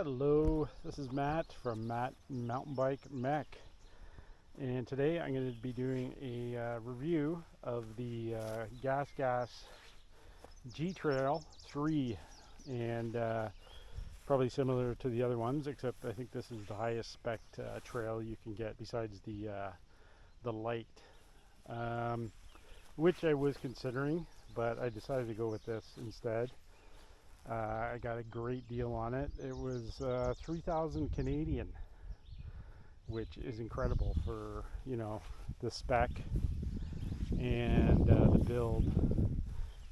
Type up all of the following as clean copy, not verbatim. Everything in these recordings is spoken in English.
Hello, this is Matt from Matt Mountain Bike Mech, and today I'm going to be doing a review of the GASGAS G Trail 3, and probably similar to the other ones, except I think this is the highest spec trail you can get besides the light, which I was considering, but I decided to go with this instead. I got a great deal on it. It was 3,000 Canadian, which is incredible for, you know, the spec and the build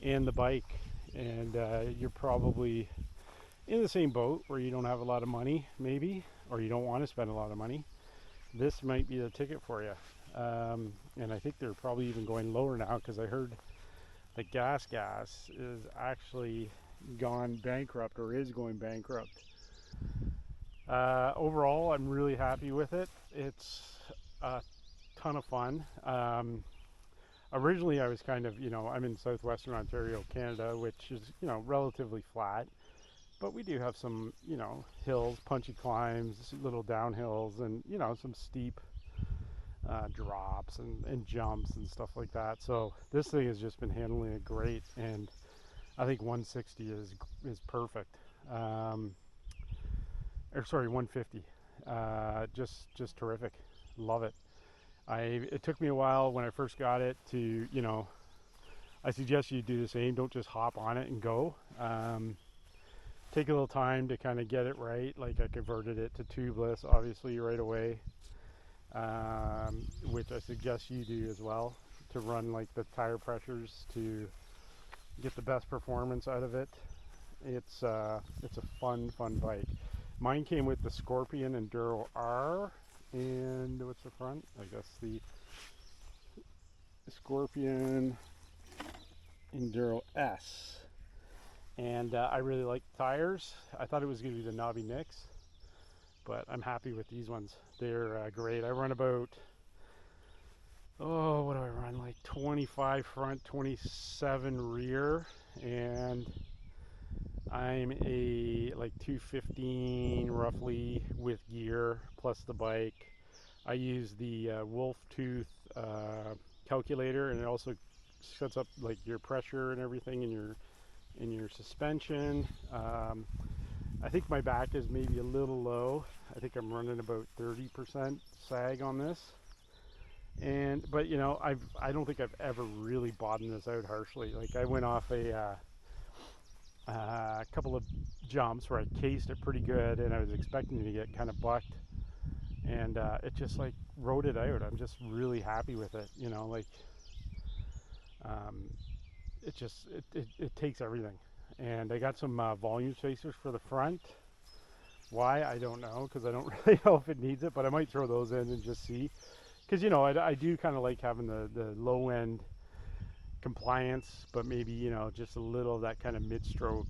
and the bike. And you're probably in the same boat where you don't have a lot of money, maybe, or you don't want to spend a lot of money. This might be the ticket for you. And I think they're probably even going lower now, because I heard that GASGAS is actually gone bankrupt, or is going bankrupt. Overall, I'm really happy with it. It's a ton of fun. Originally I was kind of, I'm in southwestern Ontario, Canada, which is, relatively flat, but we do have some, hills, punchy climbs, little downhills, and, some steep drops and jumps and stuff like that. So this thing has just been handling it great, and I think 160 is perfect. Or sorry, 150. Just terrific. Love it. It took me a while when I first got it to, I suggest you do the same. Don't just hop on it and go. Take a little time to kind of get it right. Like, I converted it to tubeless, obviously, right away, which I suggest you do as well, to run like the tire pressures to get the best performance out of it. It's a fun bike. Mine came with the Scorpion Enduro R, and what's the front? I guess the Scorpion Enduro S. And I really like the tires. I thought it was going to be the Knobby Nicks, but I'm happy with these ones. They're great. I run about, what do I run? Like 25 front, 27 rear, and I'm a like 215 roughly with gear plus the bike. I use the Wolf Tooth calculator, and it also sets up like your pressure and everything in your suspension. I think my back is maybe a little low. I think I'm running about 30% sag on this. But I don't think I've ever really bottomed this out harshly. Like, I went off a couple of jumps where I cased it pretty good, and I was expecting to get kind of bucked, and it just like rode it out. I'm just really happy with it. It takes everything. And I got some volume spacers for the front. Why, I don't know, because I don't really know if it needs it, but I might throw those in and just see. Because, I do kind of like having the low end compliance, but maybe, just a little of that kind of mid-stroke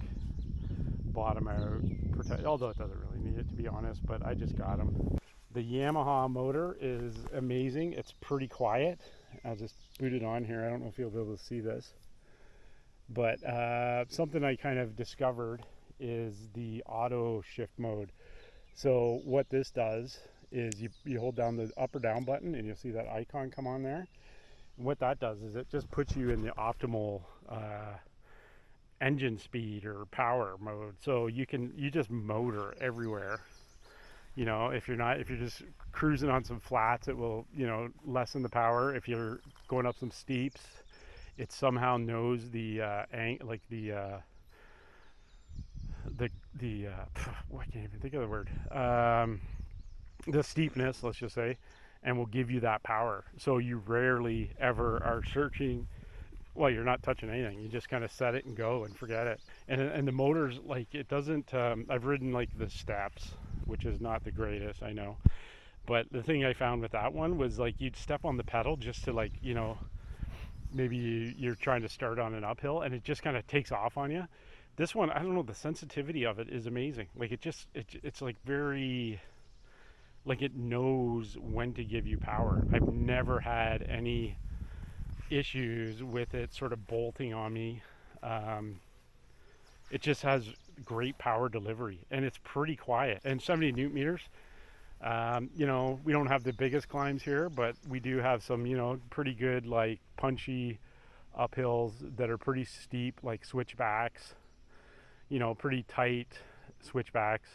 bottom out protect, although it doesn't really need it, to be honest, but I just got them. The Yamaha motor is amazing. It's pretty quiet. I'll just boot it on here. I don't know if you'll be able to see this, but something I kind of discovered is the auto shift mode. So what this does is you hold down the up or down button, and you'll see that icon come on there. And what that does is it just puts you in the optimal engine speed or power mode. So you just motor everywhere. If you're just cruising on some flats, it will, lessen the power. If you're going up some steeps, it somehow knows the I can't even think of the word. The steepness, let's just say, and will give you that power. So you rarely ever are searching. Well, you're not touching anything. You just kind of set it and go and forget it. And the motor's like, it doesn't. I've ridden like the steps, which is not the greatest, I know. But the thing I found with that one was, like, you'd step on the pedal just to, like, maybe you're trying to start on an uphill, and it just kind of takes off on you. This one, I don't know, the sensitivity of it is amazing. Like, it's like very, like, it knows when to give you power. I've never had any issues with it sort of bolting on me. It just has great power delivery, and it's pretty quiet. And 70 newton meters, you know, we don't have the biggest climbs here, but we do have some, you know, pretty good, like punchy uphills that are pretty steep, like switchbacks, you know, pretty tight switchbacks.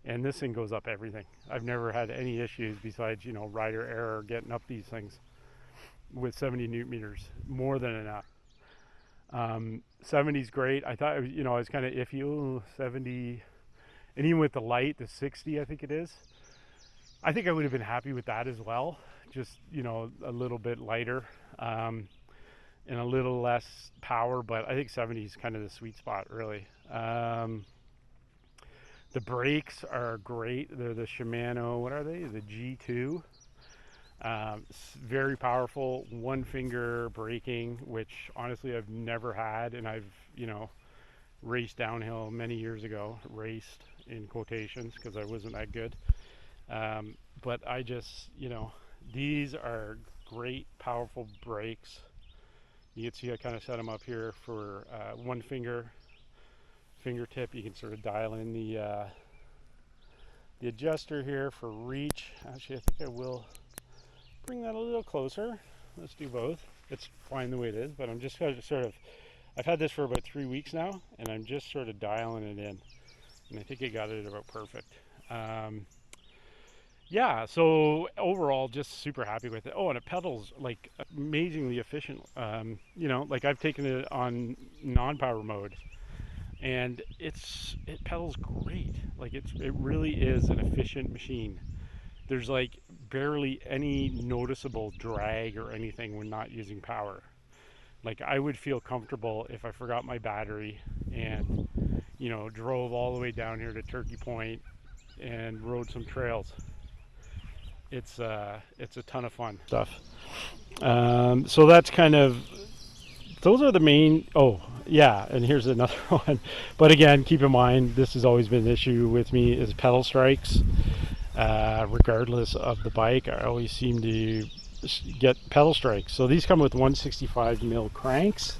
And this thing goes up everything. I've never had any issues besides, you know, rider error getting up these things with 70 newton meters, more than enough. 70's great. I thought, you know, I was kind of iffy. Ooh, 70, and even with the light, the 60, I think it is. I think I would have been happy with that as well. Just, you know, a little bit lighter and a little less power, but I think 70 is kind of the sweet spot, really. The brakes are great. They're the Shimano, what are they? The G2. Very powerful, one finger braking, which honestly I've never had, and I've, you know, raced downhill many years ago, raced in quotations because I wasn't that good. But I just, you know, these are great, powerful brakes. You can see I kind of set them up here for one fingertip. You can sort of dial in the adjuster here for reach. Actually, I think I will bring that a little closer. Let's do both. It's fine the way it is, but I'm just sort of, I've had this for about 3 weeks now, and I'm just sort of dialing it in, and I think I got it about perfect. Yeah, so overall, just super happy with it. Oh, and it pedals like amazingly efficient. You know, like I've taken it on non-power mode, and it pedals great. Like it really is an efficient machine. There's like barely any noticeable drag or anything when not using power. Like I would feel comfortable if I forgot my battery and, you know, drove all the way down here to Turkey Point and rode some trails. It's a ton of fun stuff. So that's kind of, those are the main. Oh yeah, and here's another one. But again, keep in mind, this has always been an issue with me, is pedal strikes. Regardless of the bike, I always seem to get pedal strikes. So these come with 165 mil cranks,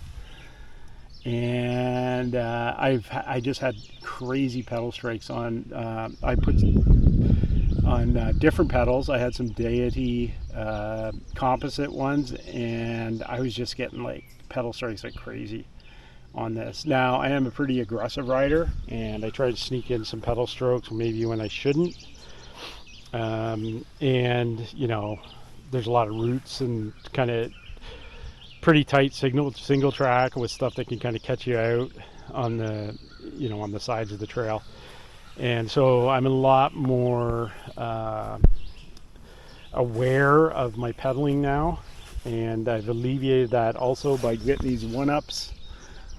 and I just had crazy pedal strikes on. I put on different pedals. I had some Deity composite ones, and I was just getting like pedal strikes like crazy on this. Now I am a pretty aggressive rider, and I try to sneak in some pedal strokes maybe when I shouldn't. And you know, there's a lot of roots and kind of pretty tight single track with stuff that can kind of catch you out on the, you know, on the sides of the trail. And so I'm a lot more aware of my pedaling now, and I've alleviated that also by getting these 1-ups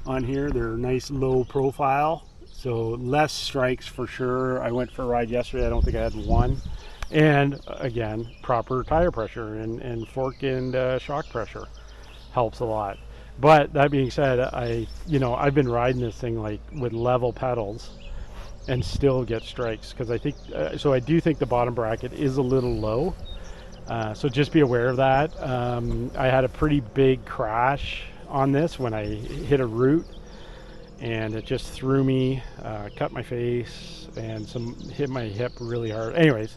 on here. They're nice low profile, so less strikes for sure. I went for a ride yesterday, I don't think I had one. And again, proper tire pressure and fork and shock pressure helps a lot. But that being said, I've been riding this thing like with level pedals and still get strikes, because I think so I do think the bottom bracket is a little low, so just be aware of that. I had a pretty big crash on this when I hit a root, and it just threw me, cut my face, and hit my hip really hard. Anyways,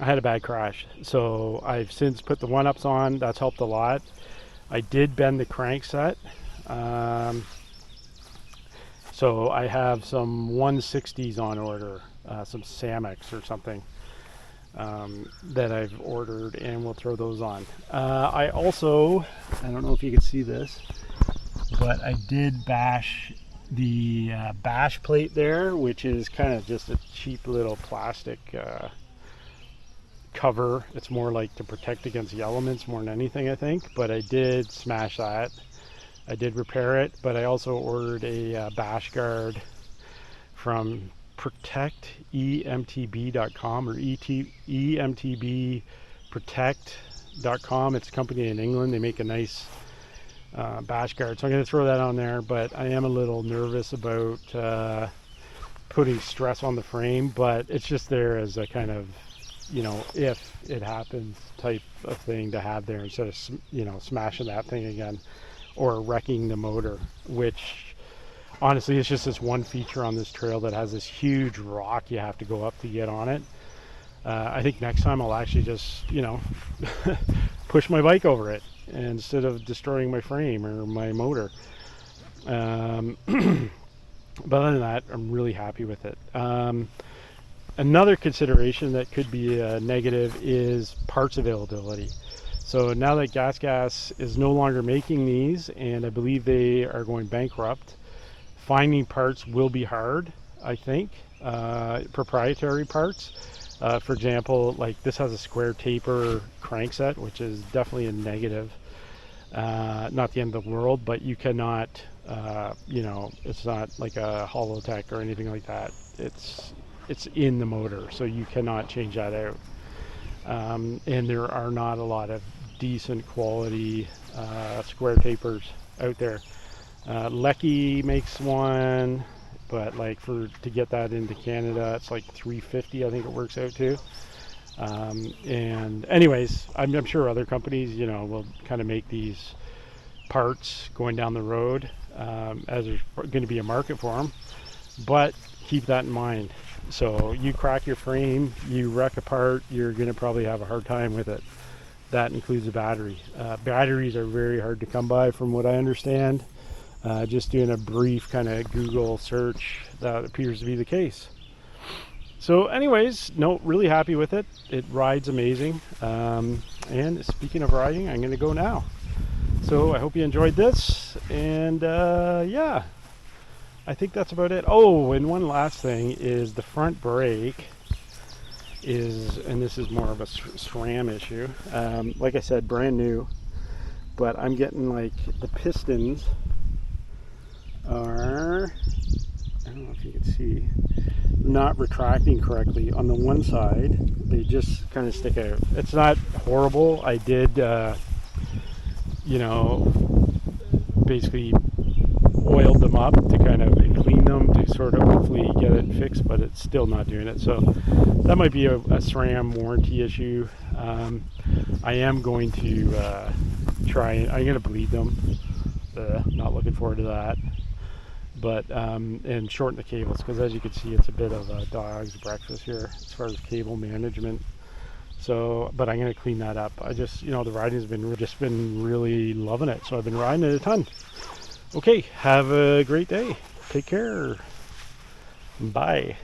I had a bad crash, so I've since put the 1-ups on. That's helped a lot. I did bend the crankset, so I have some 160s on order, some Samex or something that I've ordered, and we'll throw those on. I also, I don't know if you can see this, but I did bash the bash plate there, which is kind of just a cheap little plastic cover. It's more like to protect against the elements more than anything, I think, but I did smash that. I did repair it, but I also ordered a bash guard from protectemtb.com or emtbprotect.com. It's a company in England. They make a nice bash guard, so I'm going to throw that on there, but I am a little nervous about putting stress on the frame, but it's just there as a kind of, you know, if it happens type of thing to have there, instead of, you know, smashing that thing again or wrecking the motor, which honestly, it's just this one feature on this trail that has this huge rock you have to go up to get on it. I think next time I'll actually just, you know, push my bike over it instead of destroying my frame or my motor. But other than that, I'm really happy with it. Another consideration that could be a negative is parts availability. So now that GASGAS is no longer making these, and I believe they are going bankrupt, finding parts will be hard, I think, proprietary parts. For example, like this has a square taper crankset, which is definitely a negative. Not the end of the world, but you cannot, you know, it's not like a hollow tech or anything like that. It's in the motor, so you cannot change that out. And there are not a lot of decent quality square tapers out there. Lecky makes one, but like to get that into Canada, it's like $350, I think it works out to. And anyways, I'm sure other companies, you know, will kind of make these parts going down the road, as there's going to be a market for them. But keep that in mind. So you crack your frame, you wreck a part, you're going to probably have a hard time with it. That includes a battery. Batteries are very hard to come by, from what I understand. Just doing a brief kind of Google search, that appears to be the case. So anyways, no, really happy with it. It rides amazing. And speaking of riding, I'm going to go now. So I hope you enjoyed this. And yeah, I think that's about it. Oh, and one last thing is the front brake is, and this is more of a SRAM issue. Like I said, brand new. But I'm getting like the pistons are, I don't know if you can see, not retracting correctly on the one side. They just kind of stick out. It's not horrible. I did you know, basically oiled them up to kind of clean them to sort of hopefully get it fixed, but it's still not doing it. So that might be a SRAM warranty issue. I am going to I'm going to bleed them. Not looking forward to that. But and shorten the cables, because as you can see, it's a bit of a dog's breakfast here as far as cable management. So, but I'm going to clean that up. I just, you know, the riding has been really loving it. So I've been riding it a ton. Okay, have a great day. Take care. Bye.